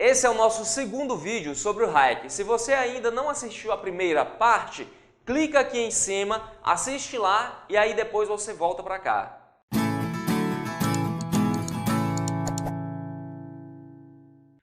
Esse é o nosso segundo vídeo sobre o Hayek. Se você ainda não assistiu a primeira parte, clica aqui em cima, assiste lá e aí depois você volta para cá.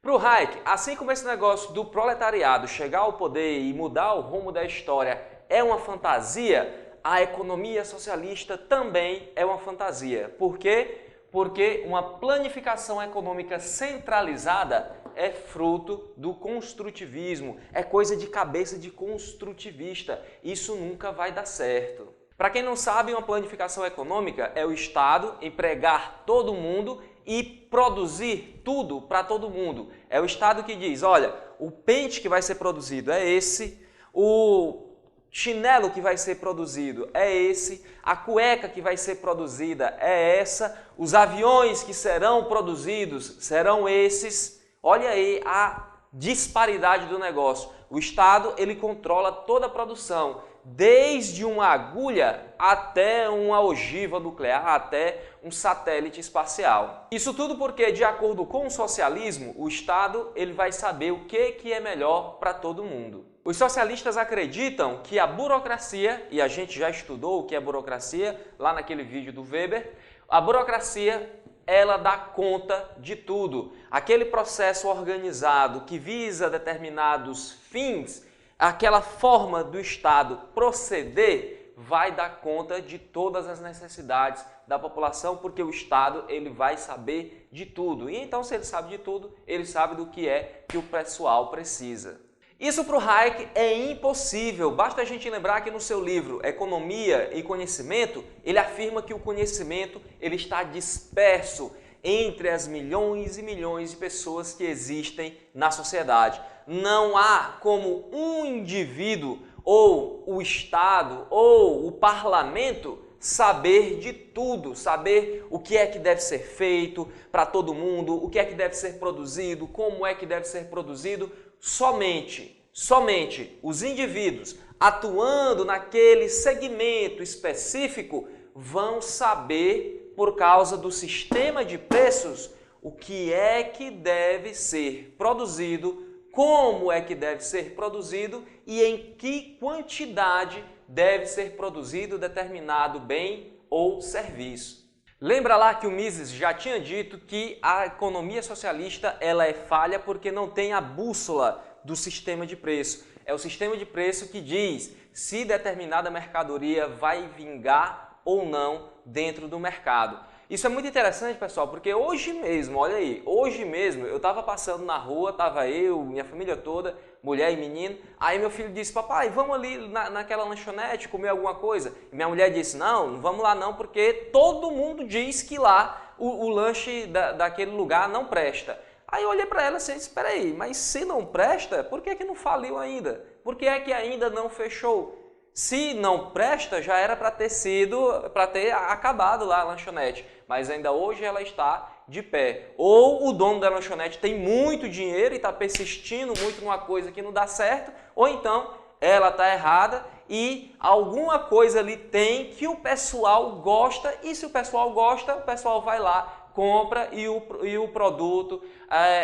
Para o Hayek, assim como esse negócio do proletariado chegar ao poder e mudar o rumo da história é uma fantasia, a economia socialista também é uma fantasia. Por quê? Porque uma planificação econômica centralizada é fruto do construtivismo, é coisa de cabeça de construtivista. Isso nunca vai dar certo. Para quem não sabe, uma planificação econômica é o Estado empregar todo mundo e produzir tudo para todo mundo. É o Estado que diz, olha, o pente que vai ser produzido é esse, o chinelo que vai ser produzido é esse, a cueca que vai ser produzida é essa, os aviões que serão produzidos serão esses. Olha aí a disparidade do negócio. O Estado, ele controla toda a produção, desde uma agulha até uma ogiva nuclear, até um satélite espacial. Isso tudo porque, de acordo com o socialismo, o Estado ele vai saber o que é melhor para todo mundo. Os socialistas acreditam que a burocracia, e a gente já estudou o que é burocracia lá naquele vídeo do Weber, a burocracia ela dá conta de tudo. Aquele processo organizado que visa determinados fins, aquela forma do Estado proceder vai dar conta de todas as necessidades da população, porque o Estado ele vai saber de tudo. E então, se ele sabe de tudo, ele sabe do que é que o pessoal precisa. Isso para o Hayek é impossível. Basta a gente lembrar que no seu livro Economia e Conhecimento, ele afirma que o conhecimento ele está disperso entre as milhões e milhões de pessoas que existem na sociedade. Não há como um indivíduo, ou o Estado, ou o parlamento saber de tudo, saber o que é que deve ser feito para todo mundo, o que é que deve ser produzido, como é que deve ser produzido. Somente os indivíduos atuando naquele segmento específico vão saber, por causa do sistema de preços, o que é que deve ser produzido, como é que deve ser produzido e em que quantidade deve ser produzido determinado bem ou serviço. Lembra lá que o Mises já tinha dito que a economia socialista ela é falha porque não tem a bússola do sistema de preço. É o sistema de preço que diz se determinada mercadoria vai vingar ou não dentro do mercado. Isso é muito interessante, pessoal, porque hoje mesmo, olha aí, hoje mesmo eu estava passando na rua, estava eu, minha família toda, mulher e menino, aí meu filho disse, papai, vamos ali naquela lanchonete comer alguma coisa? E minha mulher disse, não vamos lá não, porque todo mundo diz que lá o lanche daquele lugar não presta. Aí eu olhei para ela assim e disse, espera aí, mas se não presta, por que não faliu ainda? Por que é que ainda não fechou? Se não presta, já era para ter acabado lá a lanchonete, mas ainda hoje ela está de pé. Ou o dono da lanchonete tem muito dinheiro e está persistindo muito numa coisa que não dá certo, ou então ela está errada e alguma coisa ali tem que o pessoal gosta, e se o pessoal gosta, o pessoal vai lá, compra e o produto,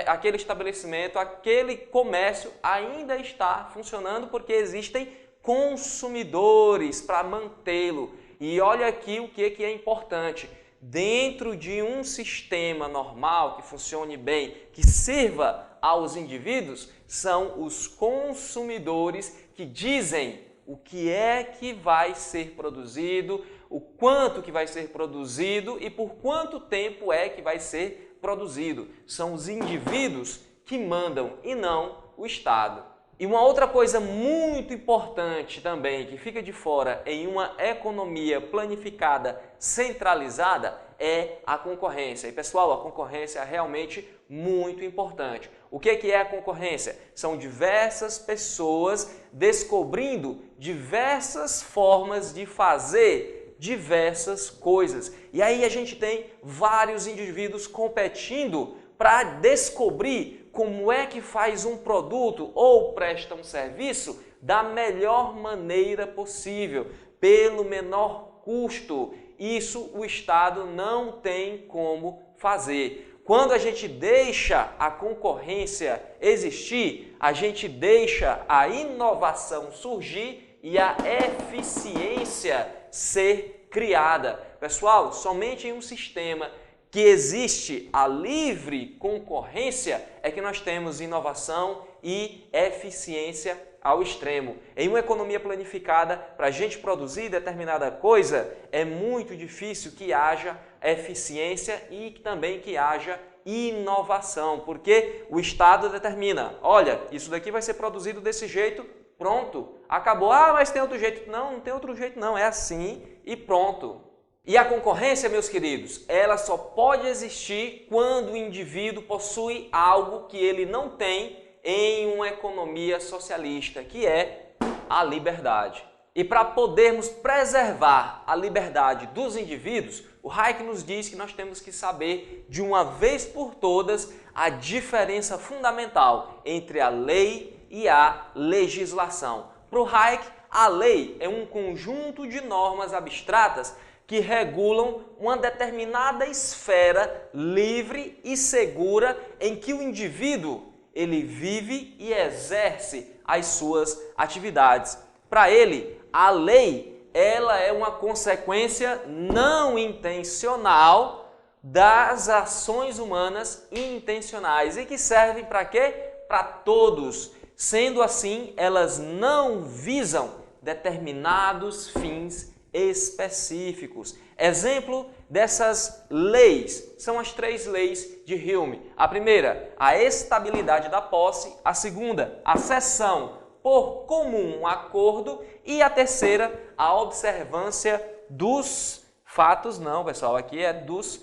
aquele estabelecimento, aquele comércio ainda está funcionando porque existem consumidores para mantê-lo. E olha aqui o que é importante. Dentro de um sistema normal que funcione bem, que sirva aos indivíduos, são os consumidores que dizem o que é que vai ser produzido, o quanto que vai ser produzido e por quanto tempo é que vai ser produzido. São os indivíduos que mandam e não o Estado. E uma outra coisa muito importante também, que fica de fora em uma economia planificada, centralizada, é a concorrência. E pessoal, a concorrência é realmente muito importante. O que é a concorrência? São diversas pessoas descobrindo diversas formas de fazer diversas coisas. E aí a gente tem vários indivíduos competindo para descobrir como é que faz um produto ou presta um serviço da melhor maneira possível, pelo menor custo. Isso o Estado não tem como fazer. Quando a gente deixa a concorrência existir, a gente deixa a inovação surgir e a eficiência ser criada. Pessoal, somente em um sistema que existe a livre concorrência é que nós temos inovação e eficiência ao extremo. Em uma economia planificada, para a gente produzir determinada coisa, é muito difícil que haja eficiência e também que haja inovação, porque o Estado determina, olha, isso daqui vai ser produzido desse jeito, pronto, acabou. Ah, mas tem outro jeito. Não, não tem outro jeito não, é assim e pronto. E a concorrência, meus queridos, ela só pode existir quando o indivíduo possui algo que ele não tem em uma economia socialista, que é a liberdade. E para podermos preservar a liberdade dos indivíduos, o Hayek nos diz que nós temos que saber de uma vez por todas a diferença fundamental entre a lei e a legislação. Para o Hayek, a lei é um conjunto de normas abstratas que regulam uma determinada esfera livre e segura em que o indivíduo ele vive e exerce as suas atividades. Para ele, a lei ela é uma consequência não intencional das ações humanas intencionais e que servem para quê? Para todos. Sendo assim, elas não visam determinados fins específicos. Exemplo dessas leis são as 3 leis de Hume. A primeira, a estabilidade da posse. A segunda, a cessão por comum acordo. E a terceira, a observância dos fatos. Não, pessoal, aqui é dos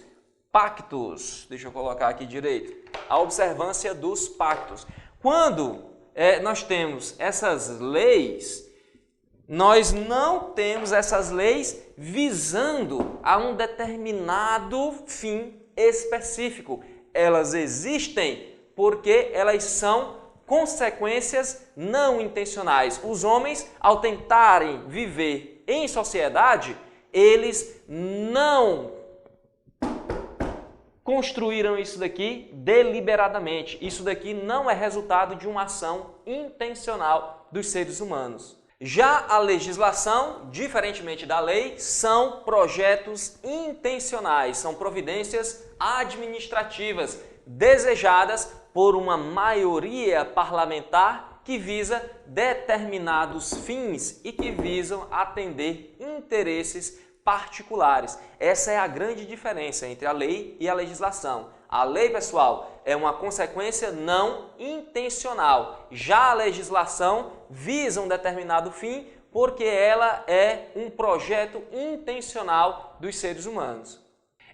pactos. Deixa eu colocar aqui direito. A observância dos pactos. Quando nós temos essas leis, nós não temos essas leis visando a um determinado fim específico. Elas existem porque elas são consequências não intencionais. Os homens, ao tentarem viver em sociedade, eles não construíram isso daqui deliberadamente. Isso daqui não é resultado de uma ação intencional dos seres humanos. Já a legislação, diferentemente da lei, são projetos intencionais, são providências administrativas desejadas por uma maioria parlamentar que visa determinados fins e que visam atender interesses particulares. Essa é a grande diferença entre a lei e a legislação. A lei, pessoal, é uma consequência não intencional. Já a legislação visa um determinado fim porque ela é um projeto intencional dos seres humanos.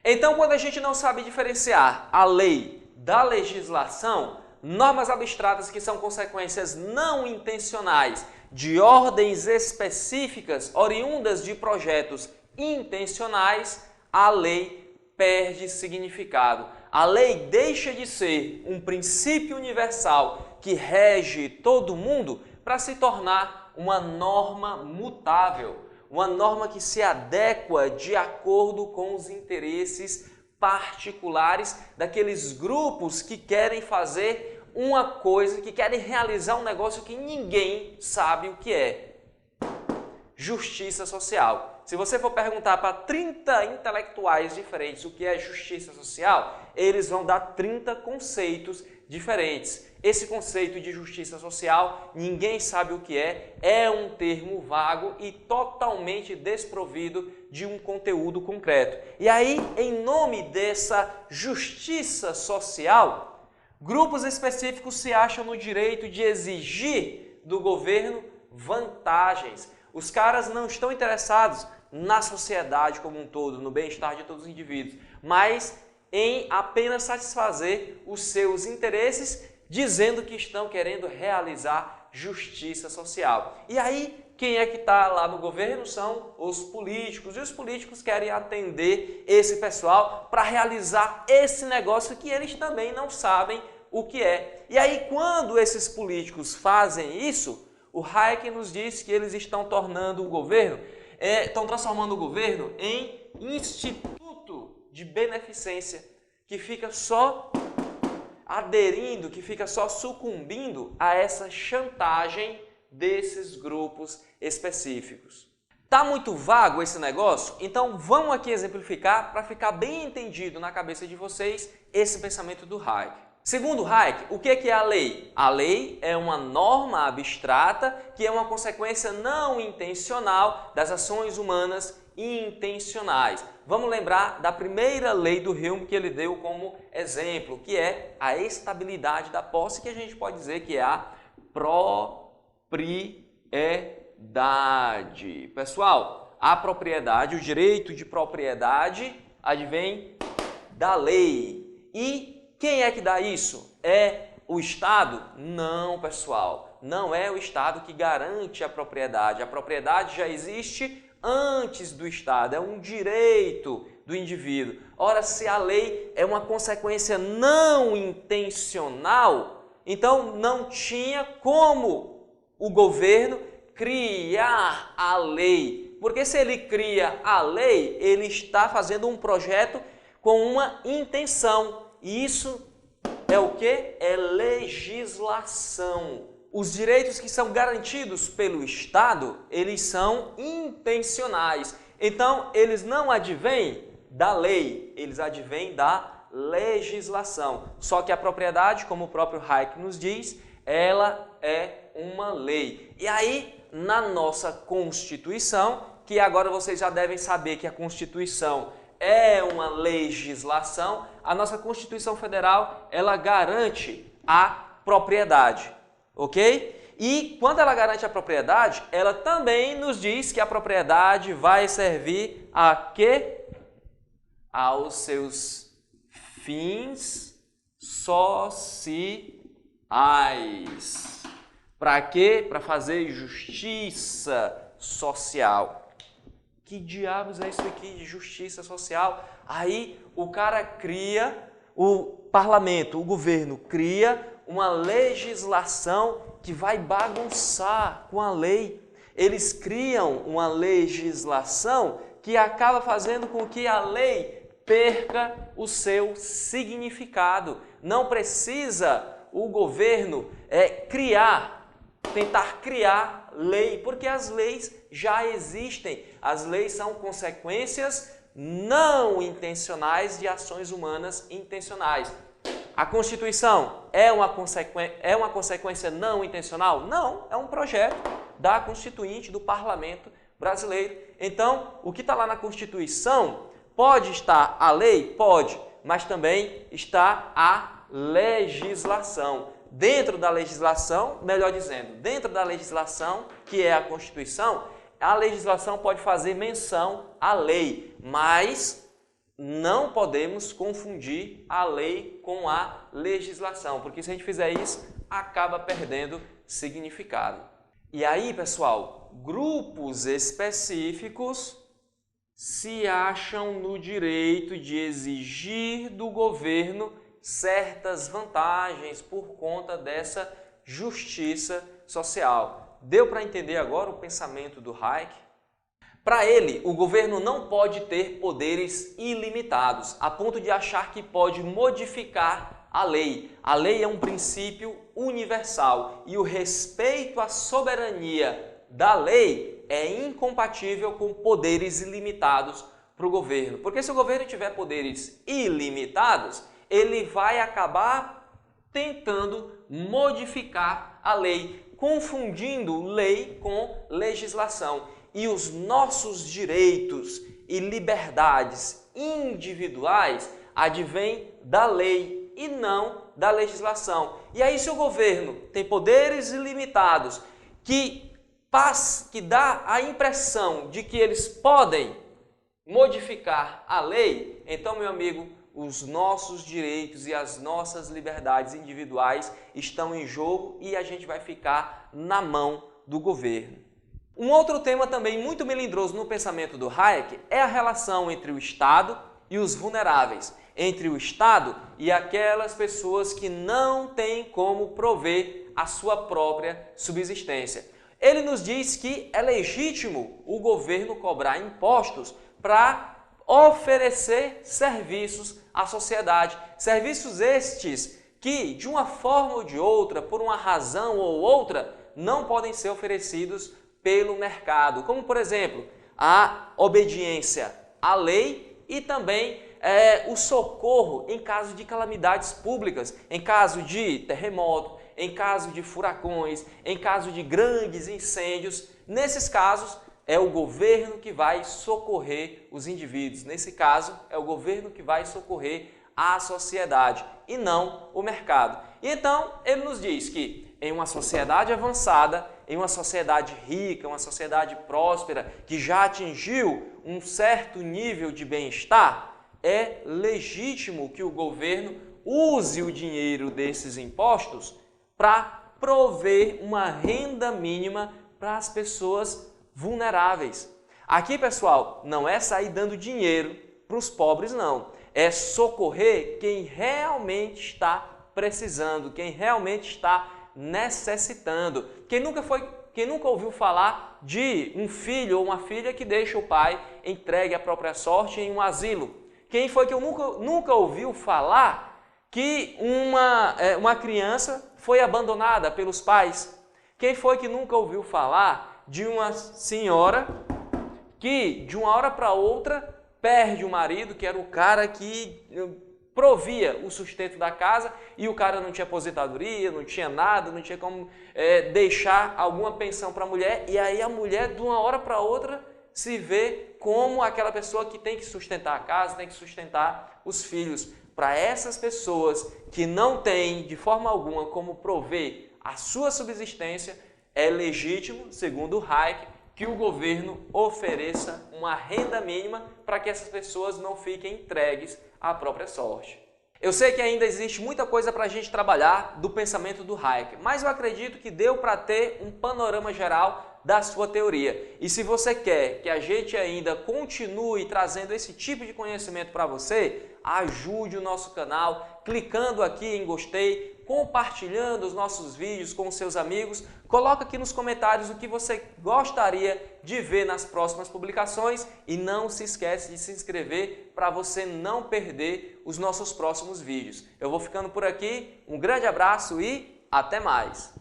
Então, quando a gente não sabe diferenciar a lei da legislação, normas abstratas que são consequências não intencionais de ordens específicas oriundas de projetos intencionais, a lei perde significado. A lei deixa de ser um princípio universal que rege todo mundo para se tornar uma norma mutável, uma norma que se adequa de acordo com os interesses particulares daqueles grupos que querem fazer uma coisa, que querem realizar um negócio que ninguém sabe o que é. Justiça social. Se você for perguntar para 30 intelectuais diferentes o que é justiça social, eles vão dar 30 conceitos diferentes. Esse conceito de justiça social, ninguém sabe o que é um termo vago e totalmente desprovido de um conteúdo concreto. E aí, em nome dessa justiça social, grupos específicos se acham no direito de exigir do governo vantagens. Os caras não estão interessados na sociedade como um todo, no bem-estar de todos os indivíduos, mas em apenas satisfazer os seus interesses, dizendo que estão querendo realizar justiça social. E aí, quem é que está lá no governo são os políticos, e os políticos querem atender esse pessoal para realizar esse negócio que eles também não sabem o que é. E aí, quando esses políticos fazem isso, o Hayek nos diz que eles estão tornando o governo, estão transformando o governo em instituto de beneficência, que fica só aderindo, que fica só sucumbindo a essa chantagem desses grupos específicos. Tá muito vago esse negócio? Então vamos aqui exemplificar para ficar bem entendido na cabeça de vocês esse pensamento do Hayek. Segundo Hayek, o que é a lei? A lei é uma norma abstrata que é uma consequência não intencional das ações humanas intencionais. Vamos lembrar da primeira lei do Hume que ele deu como exemplo, que é a estabilidade da posse, que a gente pode dizer que é a propriedade. Pessoal, a propriedade, o direito de propriedade advém da lei. E quem é que dá isso? É o Estado? Não, pessoal. Não é o Estado que garante a propriedade. A propriedade já existe antes do Estado. É um direito do indivíduo. Ora, se a lei é uma consequência não intencional, então não tinha como o governo criar a lei. Porque se ele cria a lei, ele está fazendo um projeto com uma intenção. E isso é o quê? É legislação. Os direitos que são garantidos pelo Estado, eles são intencionais. Então, eles não advêm da lei, eles advêm da legislação. Só que a propriedade, como o próprio Hayek nos diz, ela é uma lei. E aí, na nossa Constituição, que agora vocês já devem saber que a Constituição é uma legislação, a nossa Constituição Federal, ela garante a propriedade, ok? E quando ela garante a propriedade, ela também nos diz que a propriedade vai servir a quê? Aos seus fins sociais. Para quê? Para fazer justiça social. Que diabos é isso aqui de justiça social? Aí o cara cria, o parlamento, o governo cria uma legislação que vai bagunçar com a lei. Eles criam uma legislação que acaba fazendo com que a lei perca o seu significado. Não precisa o governo tentar criar lei, porque as leis já existem. As leis são consequências não intencionais de ações humanas intencionais. A Constituição é uma consequência não intencional? Não, é um projeto da Constituinte, do Parlamento brasileiro. Então, o que está lá na Constituição pode estar a lei? Pode, mas também está a legislação. Dentro da legislação, melhor dizendo, dentro da legislação, que é a Constituição, a legislação pode fazer menção à lei, mas não podemos confundir a lei com a legislação, porque se a gente fizer isso, acaba perdendo significado. E aí, pessoal, grupos específicos se acham no direito de exigir do governo certas vantagens por conta dessa justiça social. Deu para entender agora o pensamento do Hayek? Para ele, o governo não pode ter poderes ilimitados, a ponto de achar que pode modificar a lei. A lei é um princípio universal e o respeito à soberania da lei é incompatível com poderes ilimitados para o governo. Porque se o governo tiver poderes ilimitados, ele vai acabar tentando modificar a lei, confundindo lei com legislação. E os nossos direitos e liberdades individuais advêm da lei e não da legislação. E aí, se o governo tem poderes ilimitados que dá a impressão de que eles podem modificar a lei, então, meu amigo, os nossos direitos e as nossas liberdades individuais estão em jogo e a gente vai ficar na mão do governo. Um outro tema também muito melindroso no pensamento do Hayek é a relação entre o Estado e os vulneráveis, entre o Estado e aquelas pessoas que não têm como prover a sua própria subsistência. Ele nos diz que é legítimo o governo cobrar impostos para oferecer serviços à sociedade. Serviços estes que, de uma forma ou de outra, por uma razão ou outra, não podem ser oferecidos pelo mercado, como, por exemplo, a obediência à lei e também o socorro em caso de calamidades públicas, em caso de terremoto, em caso de furacões, em caso de grandes incêndios. Nesses casos, é o governo que vai socorrer os indivíduos. Nesse caso, é o governo que vai socorrer a sociedade e não o mercado. E então, ele nos diz que em uma sociedade avançada, em uma sociedade rica, uma sociedade próspera, que já atingiu um certo nível de bem-estar, é legítimo que o governo use o dinheiro desses impostos para prover uma renda mínima para as pessoas vulneráveis. Aqui, pessoal, não é sair dando dinheiro para os pobres, não. É socorrer quem realmente está precisando, quem realmente está necessitando. Quem nunca ouviu falar de um filho ou uma filha que deixa o pai entregue à própria sorte em um asilo? Quem foi que nunca ouviu falar que uma criança foi abandonada pelos pais? Quem foi que nunca ouviu falar de uma senhora que, de uma hora para outra, perde o marido, que era o cara que provia o sustento da casa, e o cara não tinha aposentadoria, não tinha nada, não tinha como deixar alguma pensão para a mulher, e aí a mulher, de uma hora para outra, se vê como aquela pessoa que tem que sustentar a casa, tem que sustentar os filhos. Para essas pessoas que não têm de forma alguma como prover a sua subsistência, é legítimo, segundo o Hayek, que o governo ofereça uma renda mínima para que essas pessoas não fiquem entregues à própria sorte. Eu sei que ainda existe muita coisa para a gente trabalhar do pensamento do Hayek, mas eu acredito que deu para ter um panorama geral da sua teoria. E se você quer que a gente ainda continue trazendo esse tipo de conhecimento para você, ajude o nosso canal clicando aqui em gostei, compartilhando os nossos vídeos com os seus amigos. Coloca aqui nos comentários o que você gostaria de ver nas próximas publicações e não se esquece de se inscrever para você não perder os nossos próximos vídeos. Eu vou ficando por aqui, um grande abraço e até mais!